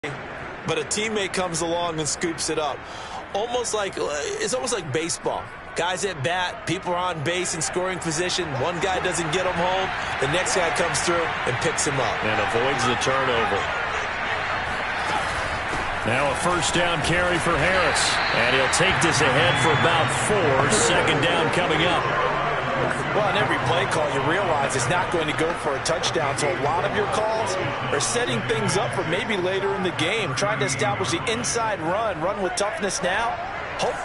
but a teammate comes along and scoops it up. It's almost like baseball. Guys at bat, people are on base in scoring position. One guy doesn't get him home. The next guy comes through and picks him up. And avoids the turnover. Now a first down carry for Harris. And he'll take this ahead for about 4. Second down coming up. Well, in every play call, you realize it's not going to go for a touchdown. So a lot of your calls are setting things up for maybe later in the game, trying to establish the inside run with toughness now. Hope.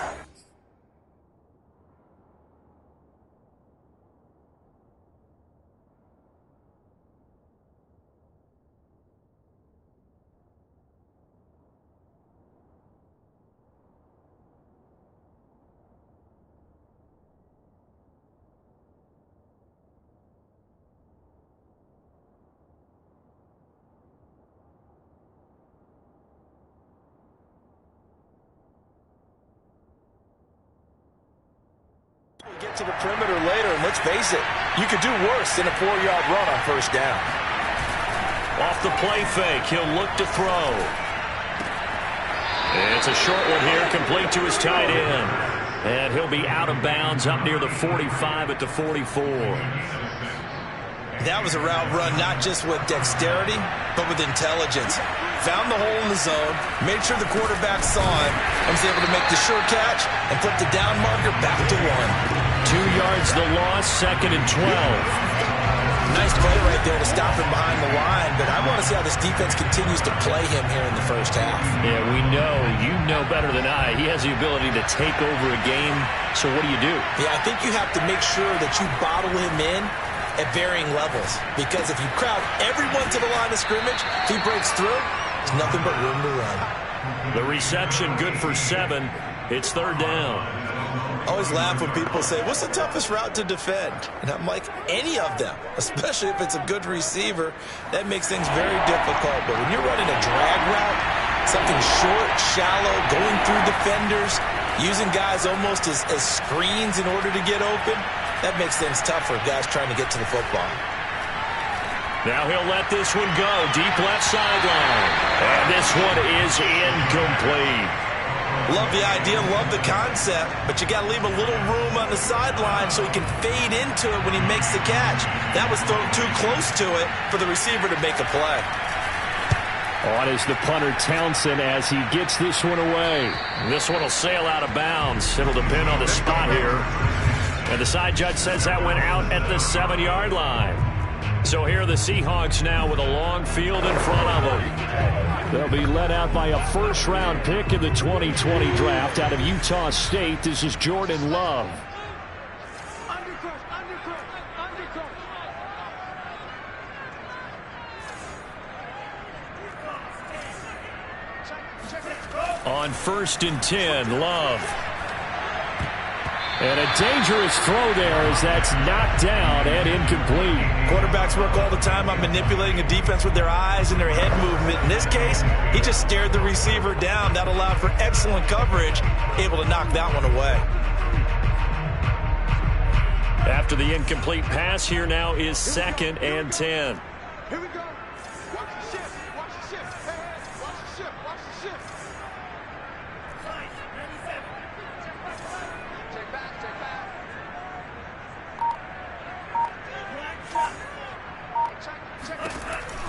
Get to the perimeter later, and let's face it, you could do worse than a 4-yard run on first down. Off the play fake, he'll look to throw. It's a short one here, complete to his tight end. And he'll be out of bounds up near the 45 at the 44. That was a route run not just with dexterity, but with intelligence. Found the hole in the zone, made sure the quarterback saw it, and was able to make the sure catch and flip the down marker back to 1. 2 yards the loss, 2nd and 12. Nice play right there to stop him behind the line, but I want to see how this defense continues to play him here in the first half. Yeah, we know. You know better than I. He has the ability to take over a game, so what do you do? Yeah, I think you have to make sure that you bottle him in at varying levels, because if you crowd everyone to the line of scrimmage, if he breaks through, there's nothing but room to run. The reception good for 7. It's 3rd down. I always laugh when people say, what's the toughest route to defend? And I'm like, any of them, especially if it's a good receiver. That makes things very difficult. But when you're running a drag route, something short, shallow, going through defenders, using guys almost as screens in order to get open, that makes things tough for guys trying to get to the football. Now he'll let this one go. Deep left sideline. And this one is incomplete. Love the idea, love the concept, but you got to leave a little room on the sideline so he can fade into it when he makes the catch. That was thrown too close to it for the receiver to make a play. On is the punter Townsend as he gets this one away. This one will sail out of bounds. It'll depend on the spot here. And the side judge says that went out at the 7-yard line. So here are the Seahawks now with a long field in front of them. They'll be led out by a first-round pick in the 2020 draft out of Utah State. This is Jordan Love. On 1st and 10, Love. And a dangerous throw there as that's knocked down and incomplete. Quarterbacks work all the time on manipulating a defense with their eyes and their head movement. In this case, he just stared the receiver down. That allowed for excellent coverage, able to knock that one away. After the incomplete pass, here now is 2nd and 10. Here we go. Watch the shift. Watch the shift. Hey, watch the shift. Watch the shift. Check back. Check back.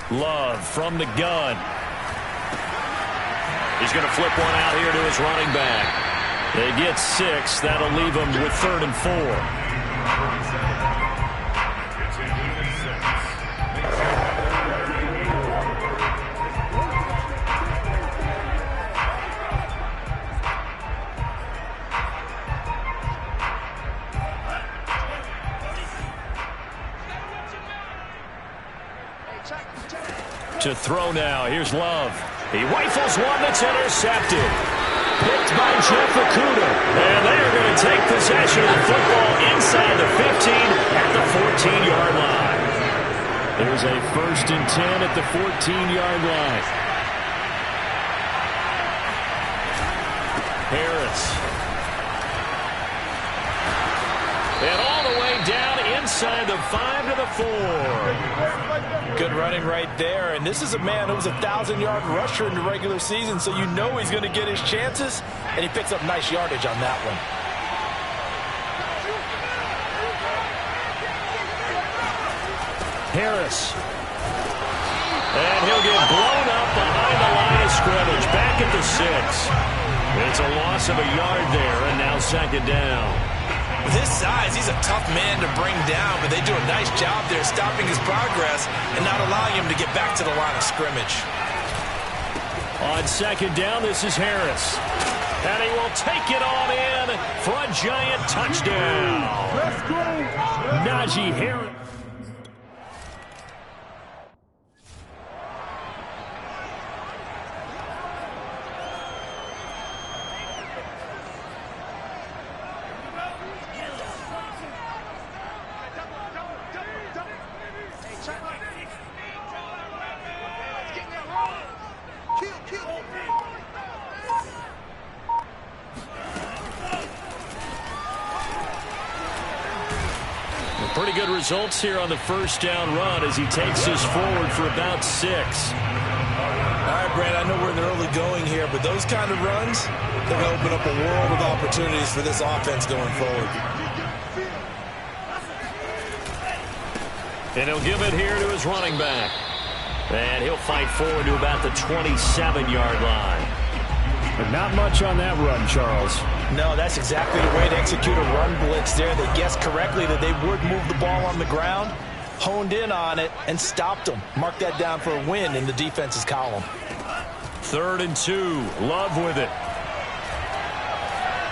Love from the gun. He's going to flip one out here to his running back. They get 6. That'll leave him with 3rd and 4. To throw now. Here's Love. He rifles one that's intercepted. Picked by Jeff Okudah. And they are going to take possession of the football inside the 15 at the 14-yard line. There's a 1st and 10 at the 14-yard line. Harris. And all the way down inside the 5 to the 4. Good running right there. And this is a man who was a 1,000-yard rusher in the regular season, so you know he's going to get his chances, and he picks up nice yardage on that one. Harris. And he'll get blown up behind the line of scrimmage. Back at the 6. It's a loss of a yard there, and now second down. With his size, he's a tough man to bring down, but they do a nice job there stopping his progress and not allowing him to get back to the line of scrimmage. On second down, this is Harris. And he will take it on in for a giant touchdown. Let's go. Najee Harris. Pretty good results here on the first down run as he takes this forward for about 6. All right, Brad, I know we're in the early going here, but those kind of runs, they're going to open up a world of opportunities for this offense going forward. And he'll give it here to his running back. And he'll fight forward to about the 27-yard line. But not much on that run, Charles. No, that's exactly the way to execute a run blitz there. They guessed correctly that they would move the ball on the ground, honed in on it, and stopped them. Mark that down for a win in the defense's column. 3rd and 2. Love with it.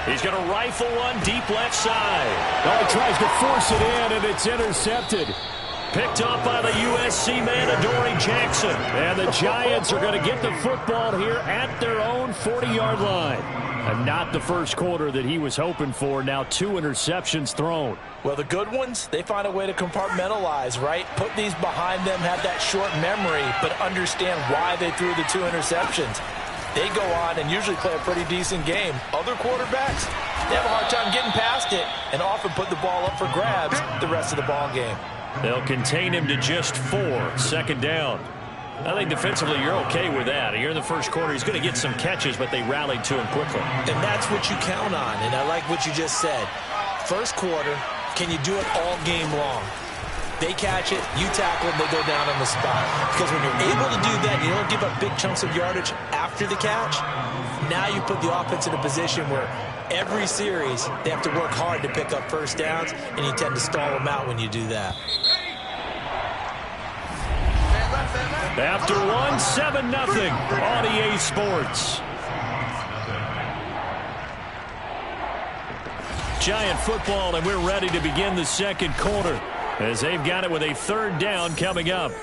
He's going to rifle one deep left side. Oh, he tries to force it in, and it's intercepted. Picked up by the USC man, Adoree Jackson. And the Giants are going to get the football here at their own 40-yard line. And not the first quarter that he was hoping for. Now 2 interceptions thrown. Well, the good ones, they find a way to compartmentalize, right? Put these behind them, have that short memory, but understand why they threw the 2 interceptions. They go on and usually play a pretty decent game. Other quarterbacks, they have a hard time getting past it and often put the ball up for grabs the rest of the ball game. They'll contain him to just 4. Second down. I think defensively you're okay with that. Here in the first quarter, he's going to get some catches, but they rallied to him quickly. And that's what you count on, and I like what you just said. First quarter, can you do it all game long? They catch it, you tackle them, they go down on the spot. Because when you're able to do that, you don't give up big chunks of yardage after the catch. Now you put the offense in a position where every series they have to work hard to pick up first downs, and you tend to stall them out when you do that. After one, 7-0 on EA Sports. Giant football, and we're ready to begin the second quarter as they've got it with a 3rd down coming up.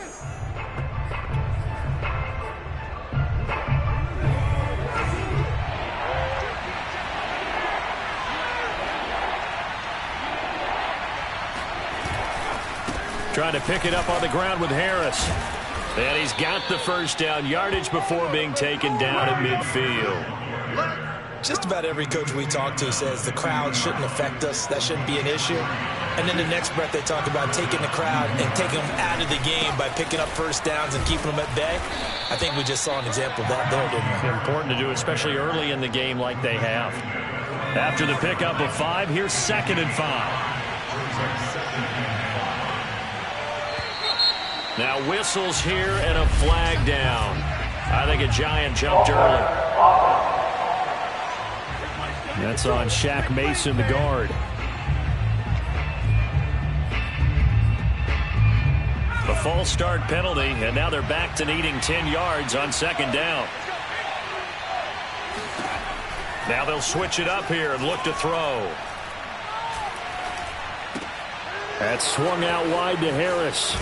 Trying to pick it up on the ground with Harris. And he's got the first down yardage before being taken down at midfield. Just about every coach we talk to says the crowd shouldn't affect us. That shouldn't be an issue. And then the next breath they talk about taking the crowd and taking them out of the game by picking up first downs and keeping them at bay. I think we just saw an example of that there, didn't we? Important to do, especially early in the game like they have. After the pickup of 5, here's 2nd and 5. Now whistles here and a flag down. I think a Giant jumped early. That's on Shaq Mason, the guard. A false start penalty, and now they're back to needing 10 yards on 2nd down. Now they'll switch it up here and look to throw. That's swung out wide to Harris.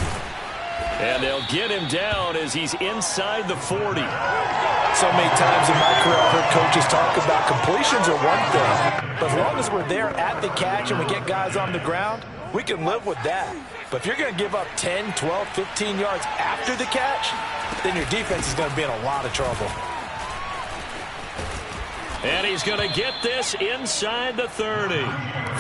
And they'll get him down as he's inside the 40. So many times in my career I've heard coaches talk about completions are one thing. But as long as we're there at the catch and we get guys on the ground, we can live with that. But if you're going to give up 10, 12, 15 yards after the catch, then your defense is going to be in a lot of trouble. And he's going to get this inside the 30.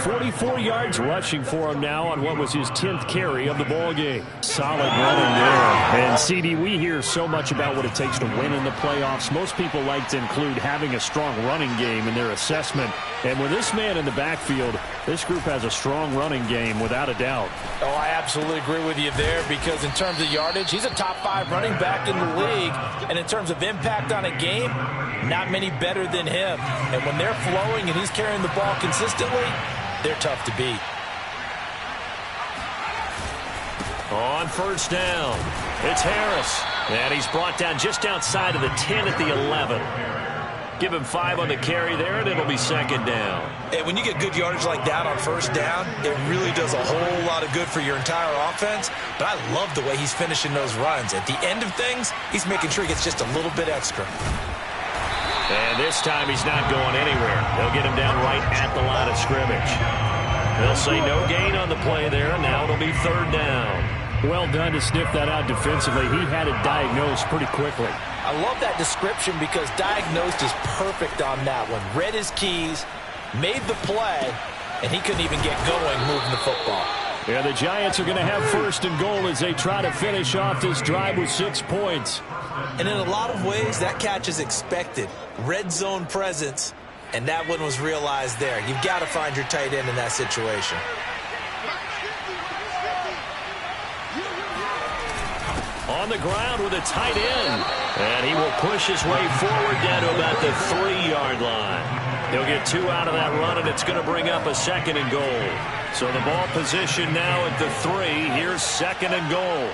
44 yards rushing for him now on what was his 10th carry of the ball game. Solid running there. And, CD, we hear so much about what it takes to win in the playoffs. Most people like to include having a strong running game in their assessment. And with this man in the backfield, this group has a strong running game without a doubt. Oh, I absolutely agree with you there because in terms of yardage, he's a top 5 running back in the league. And in terms of impact on a game, not many better than him. And when they're flowing and he's carrying the ball consistently, they're tough to beat. On first down, it's Harris. And he's brought down just outside of the 10 at the 11. Give him 5 on the carry there, and it'll be second down. And when you get good yardage like that on first down, it really does a whole lot of good for your entire offense. But I love the way he's finishing those runs. At the end of things, he's making sure he gets just a little bit extra. And this time he's not going anywhere. They'll get him down right at the line of scrimmage. They'll say no gain on the play there. Now it'll be third down. Well done to sniff that out defensively. He had it diagnosed pretty quickly. I love that description because diagnosed is perfect on that one. Read his keys, made the play, and he couldn't even get going moving the football. Yeah, the Giants are going to have first and goal as they try to finish off this drive with 6 points. And in a lot of ways, that catch is expected. Red zone presence, and that one was realized there. You've got to find your tight end in that situation. On the ground with a tight end. And he will push his way forward down to about the 3-yard line. He'll get 2 out of that run, and it's going to bring up a second and goal. So the ball position now at the 3. Here's second and goal.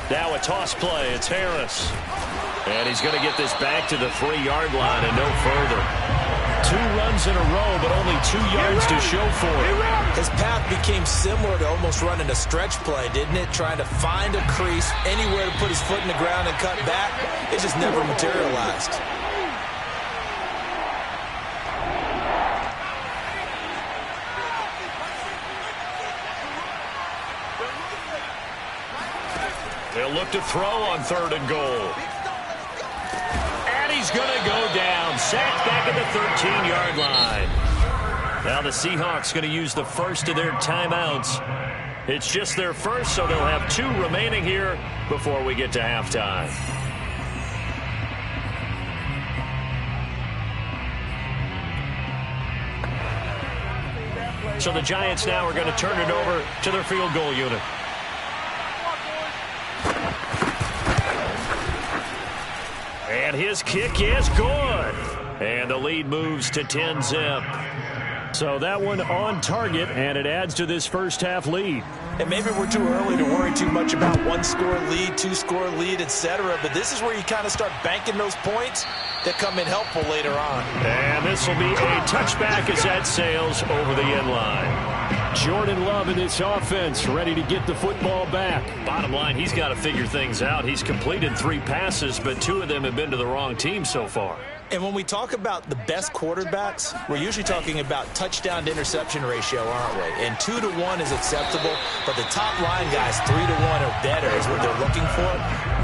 Now a toss play. It's Harris. And he's going to get this back to the 3-yard line and no further. 2 runs in a row, but only 2 yards to show for it. His path became similar to almost running a stretch play, didn't it? Trying to find a crease, anywhere to put his foot in the ground and cut back. It just never materialized. They'll look to throw on third and goal. And he's going to go down. Sacked back at the 13-yard line. Now the Seahawks going to use the first of their timeouts. It's just their first, so they'll have 2 remaining here before we get to halftime. So the Giants now are going to turn it over to their field goal unit. And his kick is good. And the lead moves to 10-zip. So that one on target, and it adds to this first half lead. And maybe we're too early to worry too much about 1-score lead, 2-score lead, etc. But this is where you kind of start banking those points that come in helpful later on. And this will be a touchback as that sails over the end line. Jordan Love in this offense, ready to get the football back. Bottom line, he's got to figure things out. He's completed 3 passes, but 2 of them have been to the wrong team so far. And when we talk about the best quarterbacks, we're usually talking about touchdown to interception ratio, aren't we? And 2 to 1 is acceptable, but the top line guys, 3 to 1 or better is what they're looking for.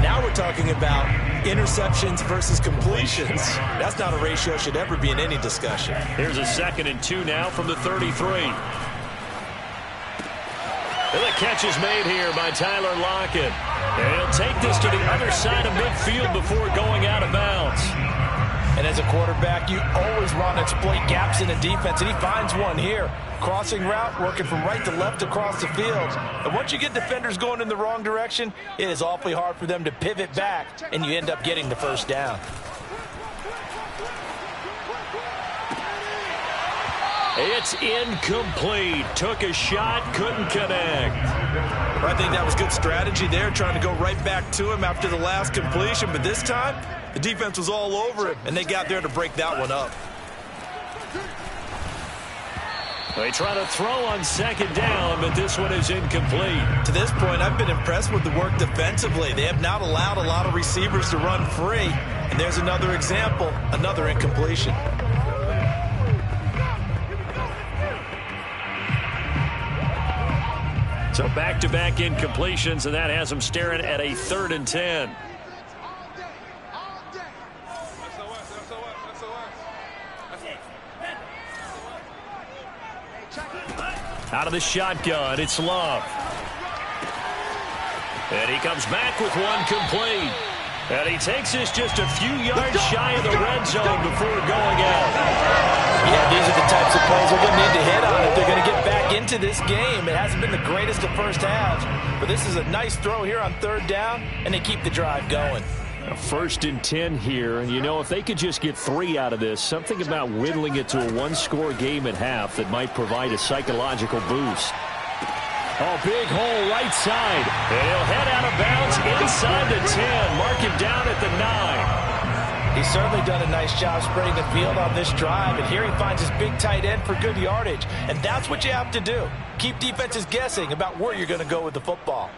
Now we're talking about interceptions versus completions. That's not a ratio that should ever be in any discussion. Here's a 2nd and 2 now from the 33. And the catch is made here by Tyler Lockett. And he'll take this to the other side of midfield before going out of bounds. And as a quarterback, you always want to exploit gaps in the defense, and he finds one here. Crossing route, working from right to left across the field. And once you get defenders going in the wrong direction, it is awfully hard for them to pivot back, and you end up getting the first down. It's incomplete. Took a shot, couldn't connect. I think that was good strategy there, trying to go right back to him after the last completion. But this time, the defense was all over him, and they got there to break that one up. They try to throw on 2nd down, but this one is incomplete. To this point, I've been impressed with the work defensively. They have not allowed a lot of receivers to run free. And there's another example, another incompletion. So back-to-back incompletions, and that has them staring at a 3rd and 10. Out of the shotgun, it's Love. And he comes back with one complete. And he takes this just a few yards shy of the red zone before going out. Yeah, these are the types of plays they're going to need to hit on if they're going to get back into this game. It hasn't been the greatest of first halves, but this is a nice throw here on third down, and they keep the drive going. A 1st and 10 here, and you know, if they could just get 3 out of this, something about whittling it to a one-score game at half that might provide a psychological boost. Oh, big hole right side. And he'll head out of bounds inside the 10. Mark him down at the 9. He's certainly done a nice job spreading the field on this drive, and here he finds his big tight end for good yardage. And that's what you have to do. Keep defenses guessing about where you're going to go with the football.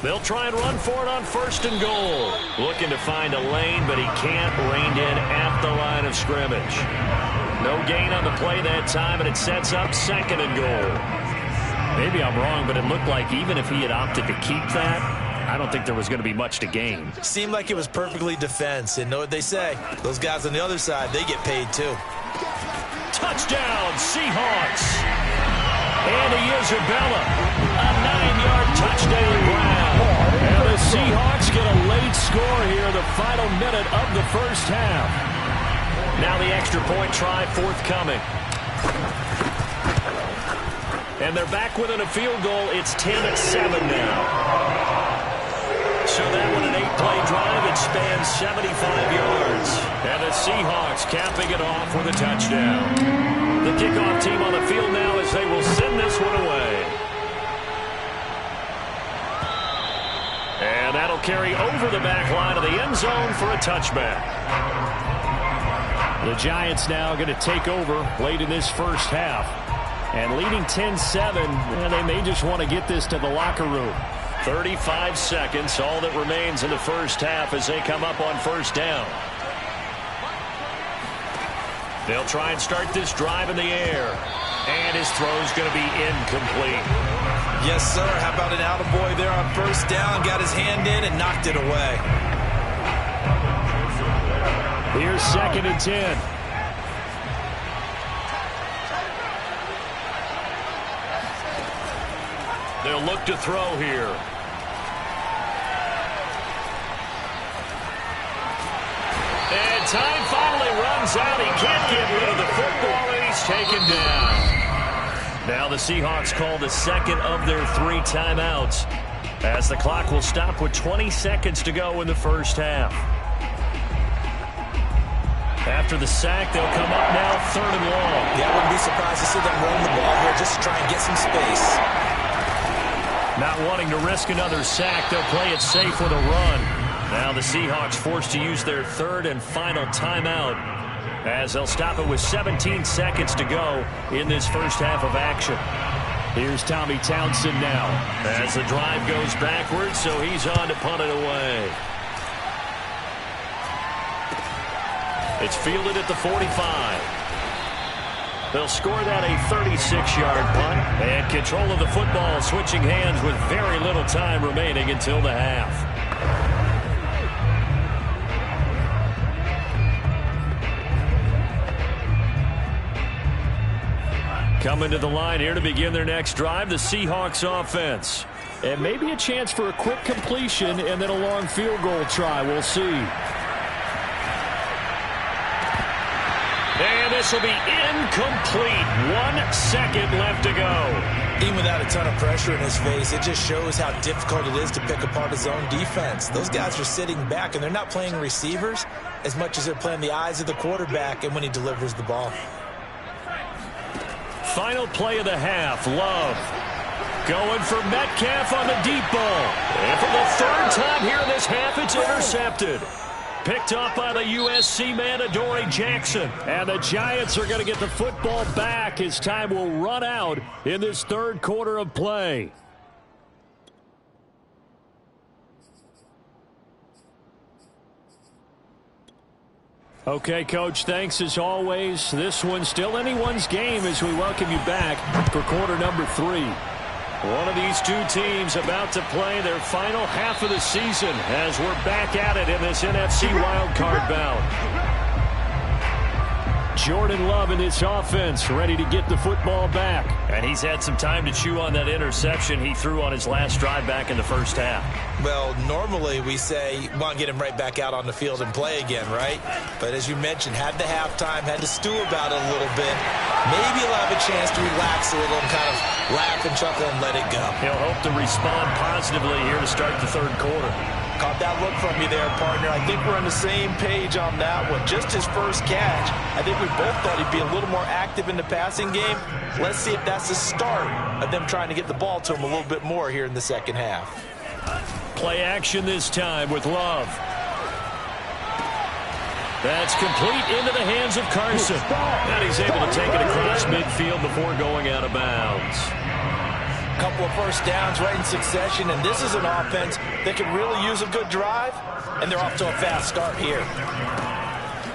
They'll try and run for it on 1st and goal. Looking to find a lane, but he can't. Reined in at the line of scrimmage. No gain on the play that time, and it sets up 2nd and goal. Maybe I'm wrong, but it looked like even if he had opted to keep that, I don't think there was going to be much to gain. Seemed like it was perfectly defense, and know what they say. Those guys on the other side, they get paid too. Touchdown, Seahawks. And Isabella, a 9-yard touchdown ground. And the Seahawks get a late score here, the final minute of the first half. Now the extra point try forthcoming. And they're back within a field goal. It's 10-7 now. So that one an 8-play drive. It spans 75 yards. And the Seahawks capping it off with a touchdown. The kickoff team on the field now as they will send this one away. And that'll carry over the back line of the end zone for a touchback. The Giants now going to take over late in this first half. And leading 10-7, and they may just want to get this to the locker room. 35 seconds, all that remains in the first half as they come up on 1st down. They'll try and start this drive in the air. And his throw's going to be incomplete. Yes, sir. How about an attaboy there on 1st down? Got his hand in and knocked it away. Here's 2nd and 10. They'll look to throw here. And time finally runs out. He can't get rid of the football, and he's taken down. Now the Seahawks call the 2nd of their 3 timeouts, as the clock will stop with 20 seconds to go in the first half. After the sack, they'll come up now 3rd and long. Yeah, I wouldn't be surprised to see them run the ball here just to try and get some space. Not wanting to risk another sack, they'll play it safe with a run. Now the Seahawks forced to use their 3rd and final timeout, as they'll stop it with 17 seconds to go in this first half of action. Here's Tommy Townsend now. As the drive goes backwards, so he's on to punt it away. It's fielded at the 45. They'll score that a 36-yard punt. And control of the football switching hands with very little time remaining until the half. Coming to the line here to begin their next drive, the Seahawks offense. And maybe a chance for a quick completion and then a long field goal try. We'll see. And this will be incomplete. 1 second left to go. Even without a ton of pressure in his face, it just shows how difficult it is to pick apart his own defense. Those guys are sitting back, and they're not playing receivers as much as they're playing the eyes of the quarterback and when he delivers the ball. Final play of the half. Love going for Metcalf on the deep ball. And for the 3rd time here in this half, it's intercepted. Picked off by the USC man, Adoree Jackson. And the Giants are going to get the football back as time will run out in this 3rd quarter of play. Okay, Coach, thanks as always. This one's still anyone's game as we welcome you back for quarter number 3. One of these two teams about to play their final half of the season as we're back at it in this NFC wildcard bout. Jordan Love in this offense, ready to get the football back. And he's had some time to chew on that interception he threw on his last drive back in the first half. Well, normally we say you want to get him right back out on the field and play again, right? But as you mentioned, had the halftime, had to stew about it a little bit. Maybe he'll have a chance to relax a little and kind of laugh and chuckle and let it go. He'll hope to respond positively here to start the third quarter. Caught that look from you there, partner. I think we're on the same page on that one. Just his first catch. I think we both thought he'd be a little more active in the passing game. Let's see if that's the start of them trying to get the ball to him a little bit more here in the second half. Play action this time with Love. That's complete into the hands of Carson. And he's able to take it across midfield before going out of bounds. Couple of first downs right in succession, and this is an offense that can really use a good drive, and they're off to a fast start here.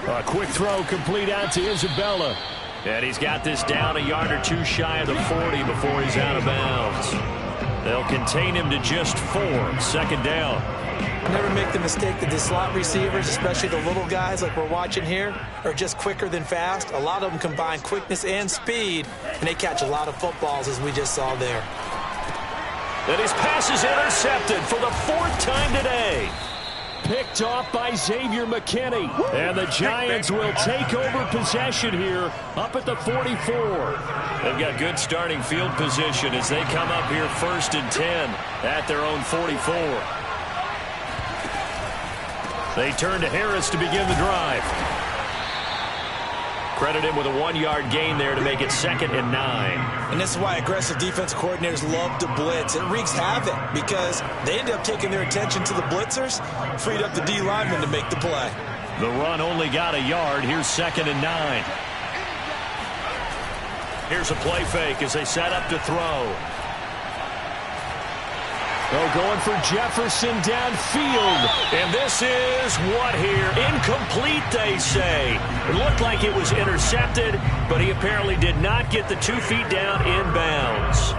A quick throw complete out to Isabella. And he's got this down a yard or two shy of the 40 before he's out of bounds. They'll contain him to just 4. Second down. Never make the mistake that the slot receivers, especially the little guys like we're watching here, are just quicker than fast. A lot of them combine quickness and speed, and they catch a lot of footballs, as we just saw there. And his pass is intercepted for the 4th time today. Picked off by Xavier McKinney. And the Giants will take over possession here up at the 44. They've got good starting field position as they come up here 1st and 10 at their own 44. They turn to Harris to begin the drive. Credit him with a 1-yard gain there to make it 2nd and 9. And this is why aggressive defense coordinators love to blitz. It wreaks havoc because they end up taking their attention to the blitzers, freed up the D lineman to make the play. The run only got a yard. Here's 2nd and 9. Here's a play fake as they set up to throw. Oh, going for Jefferson downfield. And this is what here? Incomplete, they say. It looked like it was intercepted, but he apparently did not get the 2 feet down inbounds.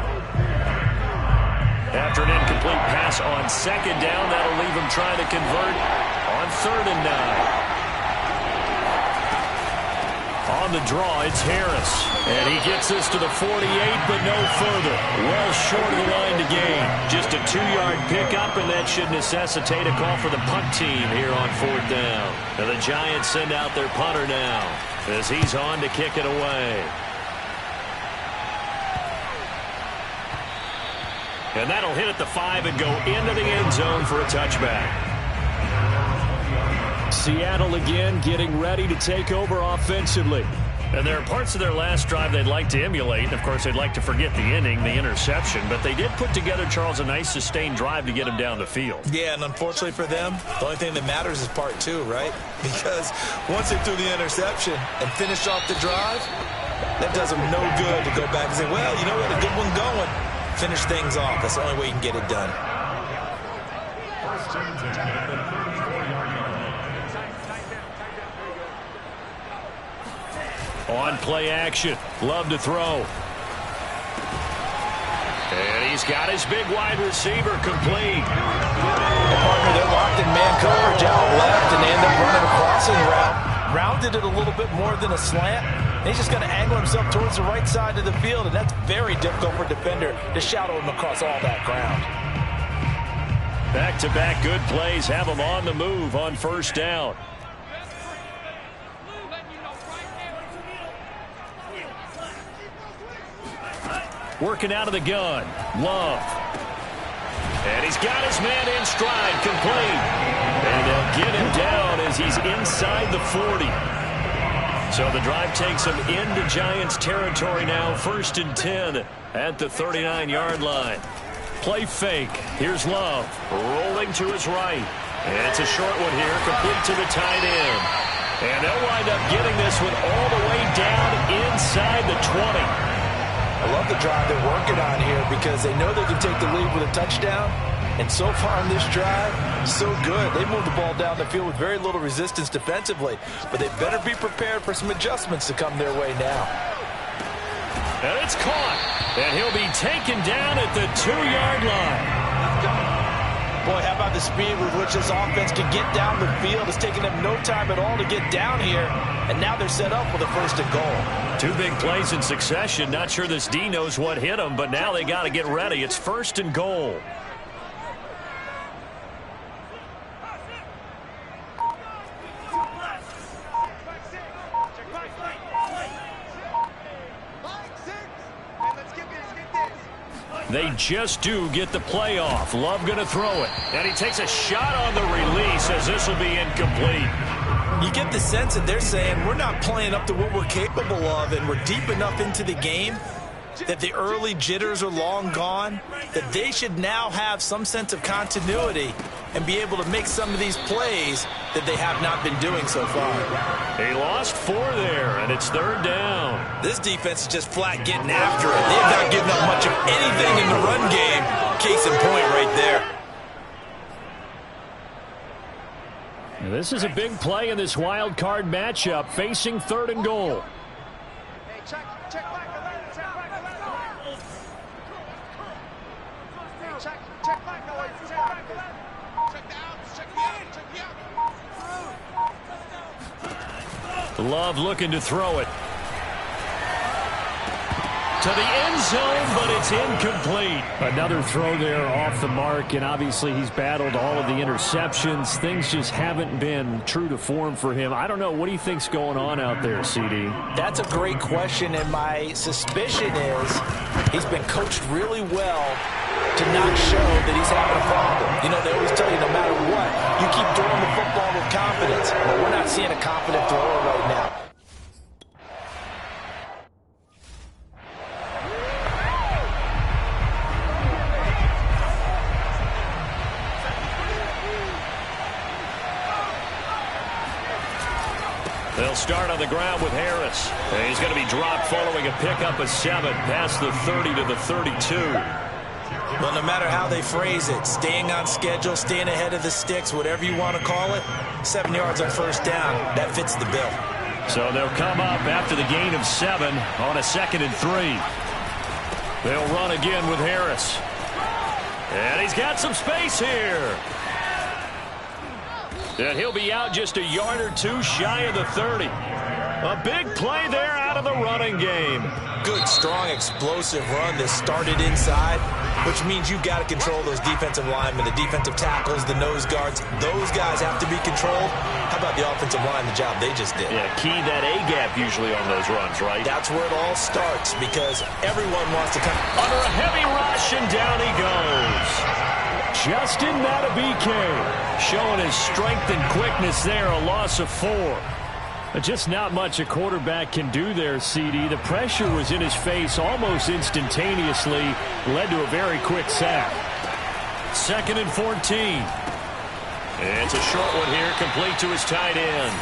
After an incomplete pass on 2nd down, that'll leave him trying to convert on 3rd and 9. On the draw, it's Harris. And he gets this to the 48, but no further. Well short of the line to gain. Just a 2-yard pickup, and that should necessitate a call for the punt team here on 4th down. And the Giants send out their punter now as he's on to kick it away. And that'll hit at the 5 and go into the end zone for a touchback. Seattle again getting ready to take over offensively. And there are parts of their last drive they'd like to emulate. Of course, they'd like to forget the inning, the interception. But they did put together, Charles, a nice sustained drive to get him down the field. Yeah, and unfortunately for them, the only thing that matters is part 2, right? Because once they threw the interception and finished off the drive, that does them no good to go back and say, well, you know what, a good one going. Finish things off. That's the only way you can get it done. On play action, Love to throw. And he's got his big wide receiver complete. Partner, they're locked in man coverage out left, and they end up running a crossing route. Rounded it a little bit more than a slant. And he's just going to angle himself towards the right side of the field, and that's very difficult for a defender to shadow him across all that ground. Back-to-back good plays have him on the move on 1st down. Working out of the gun, Love. And he's got his man in stride, complete. And they'll get him down as he's inside the 40. So the drive takes him into Giants territory now, 1st and 10 at the 39-yard line. Play fake. Here's Love, rolling to his right. And it's a short one here, complete to the tight end. And they'll wind up getting this one all the way down inside the 20. I love the drive they're working on here because they know they can take the lead with a touchdown. And so far on this drive, so good. They move the ball down the field with very little resistance defensively. But they better be prepared for some adjustments to come their way now. And it's caught. And he'll be taken down at the 2-yard line. Boy, how about the speed with which this offense can get down the field? It's taken them no time at all to get down here, and now they're set up with a 1st and goal. 2 big plays in succession. Not sure this D knows what hit them, but now they got to get ready. It's 1st and goal. They just do get the play off. Love going to throw it. And he takes a shot on the release as this will be incomplete. You get the sense that they're saying we're not playing up to what we're capable of, and we're deep enough into the game that the early jitters are long gone, that they should now have some sense of continuity and be able to make some of these plays that they have not been doing so far. He lost 4 there, and it's 3rd down. This defense is just flat getting after it. They have not given up much of anything in the run game. Case in point right there. This is a big play in this wild card matchup, facing 3rd and goal. Hey, check back. Check back. Check the outs. Check the out. Check the out. Love looking to throw it to the end zone, but it's incomplete. Another throw there off the mark, and obviously he's battled all of the interceptions. Things just haven't been true to form for him. I don't know. What do you think's going on out there, CD? That's a great question, and my suspicion is he's been coached really well to not show that he's having a problem. You know, they always tell you no matter what, you keep throwing the football with confidence. But we're not seeing a confident thrower right now. They'll start on the ground with Harris. And he's going to be dropped following a pickup of 7 past the 30 to the 32. Well, no matter how they phrase it, staying on schedule, staying ahead of the sticks, whatever you want to call it, 7 yards on 1st down, that fits the bill. So they'll come up after the gain of 7 on a 2nd and 3. They'll run again with Harris. And he's got some space here. And he'll be out just a yard or 2 shy of the 30. A big play there out of the running game. Good, strong, explosive run that started inside, which means you've got to control those defensive linemen, the defensive tackles, the nose guards. Those guys have to be controlled. How about the offensive line, the job they just did? Yeah, key that A-gap usually on those runs, right? That's where it all starts because everyone wants to come under a heavy rush, and down he goes. Justin Madubuike showing his strength and quickness there, a loss of 4. Just not much a quarterback can do there, CD. The pressure was in his face almost instantaneously, led to a very quick sack. 2nd and 14. It's a short one here, complete to his tight end.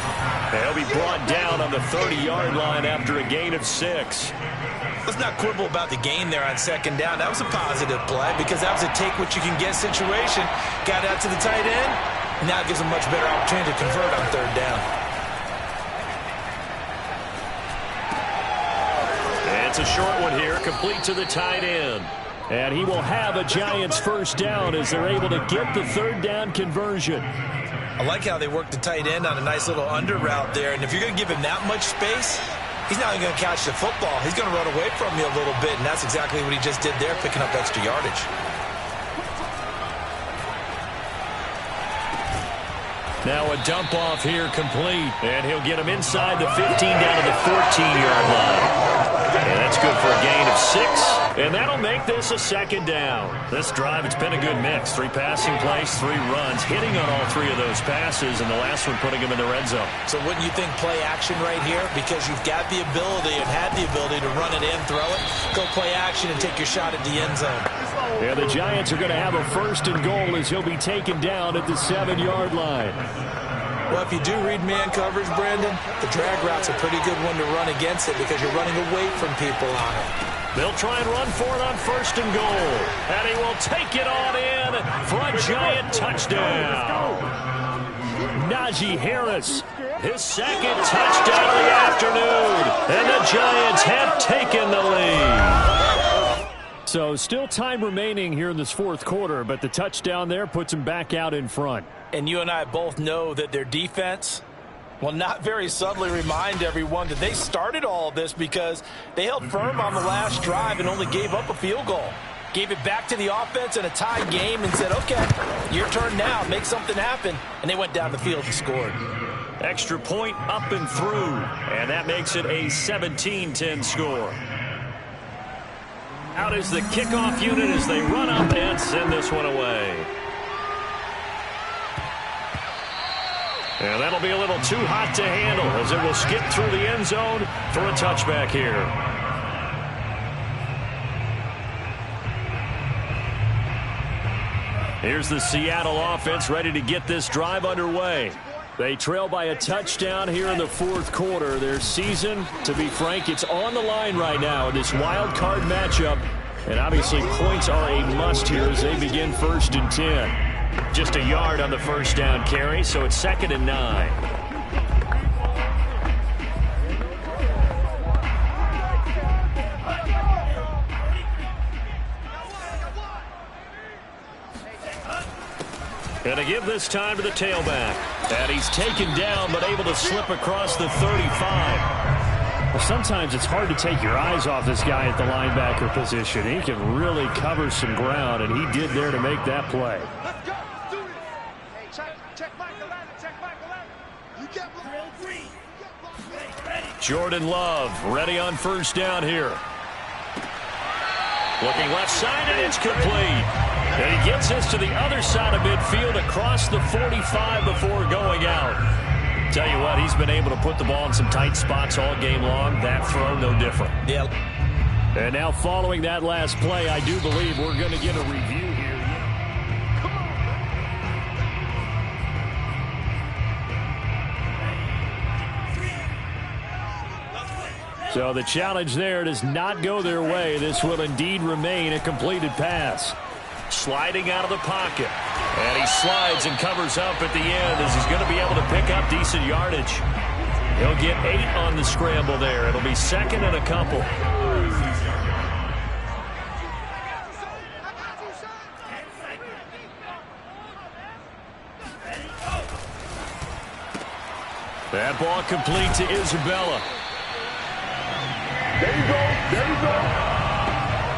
He'll be brought down on the 30-yard line after a gain of 6. Let's not quibble about the gain there on 2nd down. That was a positive play because that was a take-what-you-can-get situation. Got out to the tight end. Now it gives him a much better opportunity to convert on 3rd down. It's a short one here, complete to the tight end. And he will have a Giants 1st down as they're able to get the 3rd down conversion. I like how they work the tight end on a nice little under route there. And if you're going to give him that much space, he's not even going to catch the football. He's going to run away from you a little bit, and that's exactly what he just did there, picking up extra yardage. Now a dump off here complete, and he'll get him inside the 15 down to the 14-yard line. And that's good for a gain of 6, and that'll make this a 2nd down. This drive, it's been a good mix. 3 passing plays, 3 runs, hitting on all 3 of those passes, and the last one putting him in the red zone. So wouldn't you think play action right here? Because you've got the ability and had the ability to run it in, throw it, go play action, and take your shot at the end zone. Yeah, the Giants are going to have a 1st and goal as he'll be taken down at the 7-yard line. Well, if you do read man coverage, Brandon, the drag route's a pretty good one to run against it because you're running away from people on it. They'll try and run for it on 1st and goal. And he will take it on in for a Giant touchdown. Najee Harris, his 2nd touchdown of the afternoon. And the Giants have taken the lead. So still time remaining here in this fourth quarter, but the touchdown there puts them back out in front. And you and I both know that their defense will not very subtly remind everyone that they started all of this because they held firm on the last drive and only gave up a field goal. Gave it back to the offense in a tie game and said, okay, your turn now, make something happen. And they went down the field and scored. Extra point up and through, and that makes it a 17-10 score. Out is the kickoff unit as they run up and send this one away. And that'll be a little too hot to handle as it will skip through the end zone for a touchback here. Here's the Seattle offense ready to get this drive underway. They trail by a touchdown here in the fourth quarter. Their season, to be frank, it's on the line right now in this wild card matchup. And obviously points are a must here as they begin 1st and 10. Just a yard on the first down carry, so it's 2nd and 9. And to give this time to the tailback. And he's taken down, but able to slip across the 35. Well, sometimes it's hard to take your eyes off this guy at the linebacker position. He can really cover some ground, and he did there to make that play. Let's go. Do it. Hey, check Michael Allen. Check Michael Allen. You get blocked. Jordan Love ready on first down here. Looking left side, and it's complete. And he gets this to the other side of midfield across the 45 before going out. Tell you what, he's been able to put the ball in some tight spots all game long. That throw, no different. Yeah. And now following that last play, I do believe we're going to get a review here. So the challenge there does not go their way. This will indeed remain a completed pass. Sliding out of the pocket. And he slides and covers up at the end as he's going to be able to pick up decent yardage. He'll get 8 on the scramble there. It'll be 2nd and a couple. That ball complete to Isabella. There you go. There you go.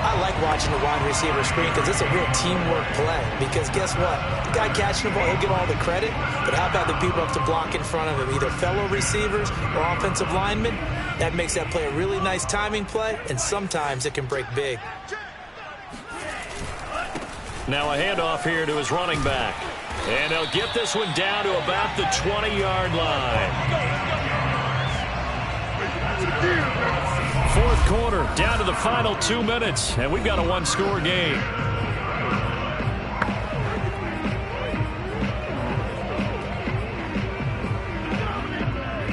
I like watching the wide receiver screen because it's a real teamwork play. Because guess what? The guy catching the ball, he'll get all the credit. But how about the people up to block in front of him? Either fellow receivers or offensive linemen. That makes that play a really nice timing play. And sometimes it can break big. Now a handoff here to his running back. And they'll get this one down to about the 20-yard line. Fourth quarter, down to the final 2 minutes, and we've got a one-score game.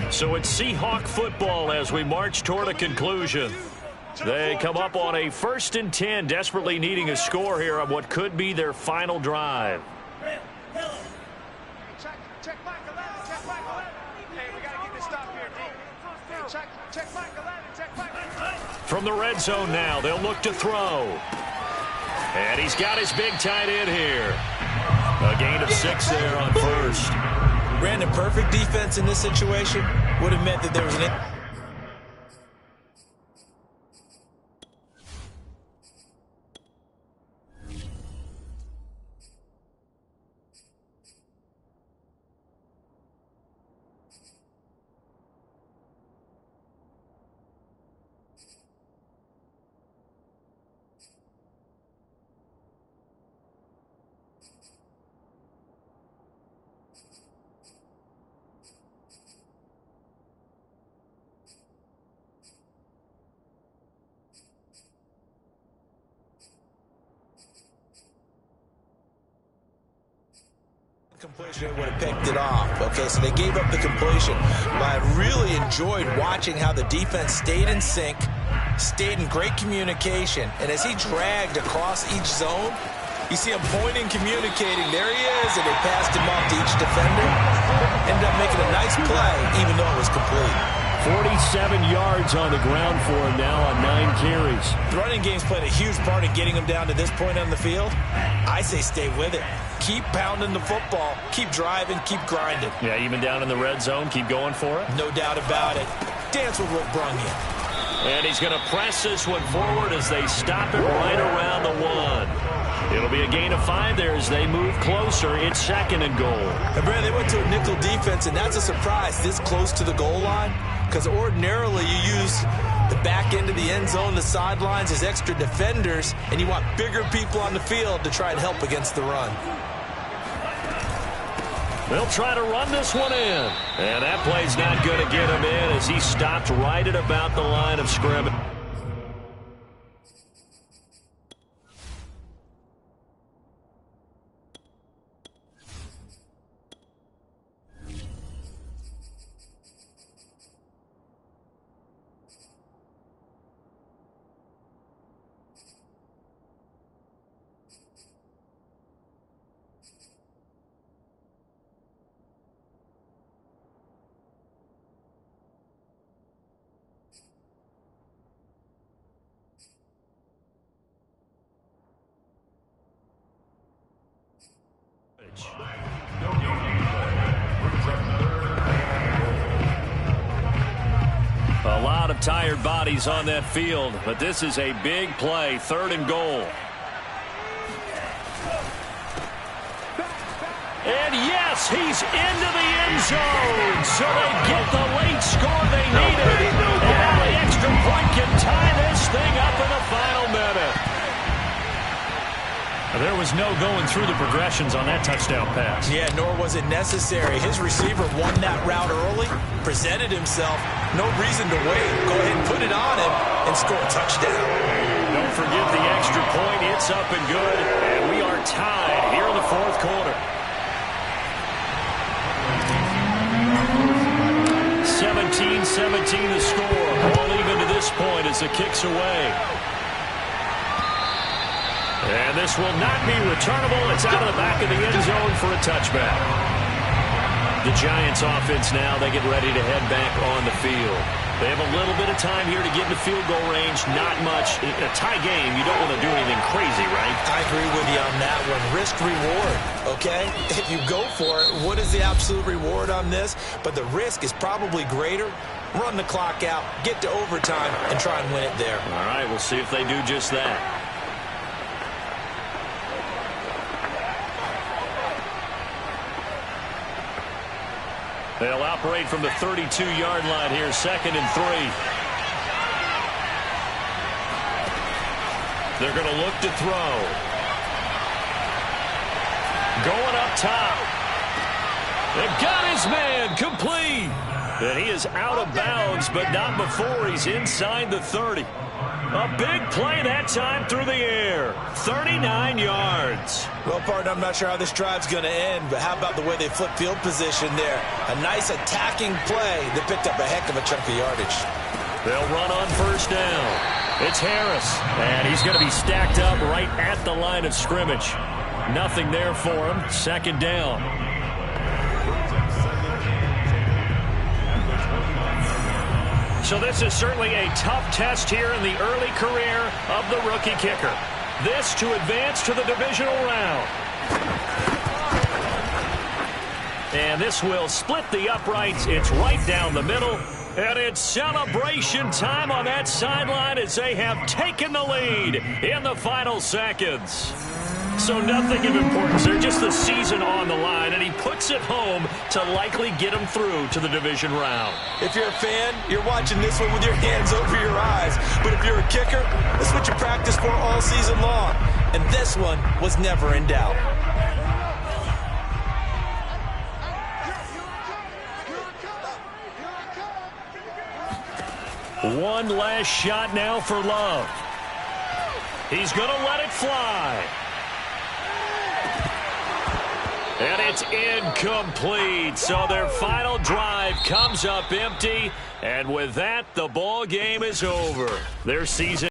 So it's Seahawk football as we march toward a conclusion. They come up on a 1st and 10, desperately needing a score here on what could be their final drive. Check Michael Allen. Check Michael Allen. Hey, we got to get this stop here, D. Hey, check Michael Allen. Check Michael Allen. From the red zone now, they'll look to throw. And he's got his big tight end here. A gain of 6 there on first. Brandon, perfect defense in this situation would have meant that there was an... completion, it would have picked it off. Okay, so they gave up the completion. But I really enjoyed watching how the defense stayed in sync, stayed in great communication. And as he dragged across each zone, you see him pointing, communicating. There he is, and they passed him off to each defender. Ended up making a nice play, even though it was complete. 47 yards on the ground for him now on 9 carries. The running game's played a huge part in getting him down to this point on the field. I say stay with it. Keep pounding the football. Keep driving. Keep grinding. Yeah, even down in the red zone, keep going for it. No doubt about it. Dance with what brung you. And he's going to press this one forward as they stop it right around the 1. It'll be a gain of 5 there as they move closer. It's 2nd and goal. And Brad, they went to a nickel defense, and that's a surprise this close to the goal line, because ordinarily you use the back end of the end zone, the sidelines as extra defenders, and you want bigger people on the field to try and help against the run. They'll try to run this one in. And that play's not going to get him in as he stopped right at about the line of scrimmage. A lot of tired bodies on that field, but this is a big play, 3rd and goal. And yes, he's into the end zone, so they get the late score they needed. And now the extra point can tie this thing up in the final minute. There was no going through the progressions on that touchdown pass. Yeah, nor was it necessary. His receiver won that route early, presented himself. No reason to wait. Go ahead and put it on him and score a touchdown. Don't forget the extra point. It's up and good. And we are tied here in the 4th quarter. 17-17 the score. All even to this point as the kick's away. And this will not be returnable. It's out of the back of the end zone for a touchback. The Giants offense now, they get ready to head back on the field. They have a little bit of time here to get in the field goal range. Not much. In a tie game, you don't want to do anything crazy, right? I agree with you on that one. Risk-reward, okay? If you go for it, what is the absolute reward on this? But the risk is probably greater. Run the clock out, get to overtime, and try and win it there. All right, we'll see if they do just that. They'll operate from the 32-yard line here, 2nd and 3. They're going to look to throw. Going up top. They've got his man complete. And he is out of bounds, but not before he's inside the 30. A big play that time through the air. 39 yards. Well, partner, I'm not sure how this drive's going to end, but how about the way they flip field position there? A nice attacking play that picked up a heck of a chunk of yardage. They'll run on 1st down. It's Harris, and he's going to be stacked up right at the line of scrimmage. Nothing there for him. 2nd down. So this is certainly a tough test here in the early career of the rookie kicker. This to advance to the divisional round. And this will split the uprights. It's right down the middle. And it's celebration time on that sideline as they have taken the lead in the final seconds. So nothing of importance there, just the season on the line, and he puts it home to likely get him through to the division round. If you're a fan, you're watching this one with your hands over your eyes. But if you're a kicker, that's what you practice for all season long. And this one was never in doubt. One last shot now for Love. He's going to let it fly. And it's incomplete. So their final drive comes up empty. And with that, the ball game is over. Their season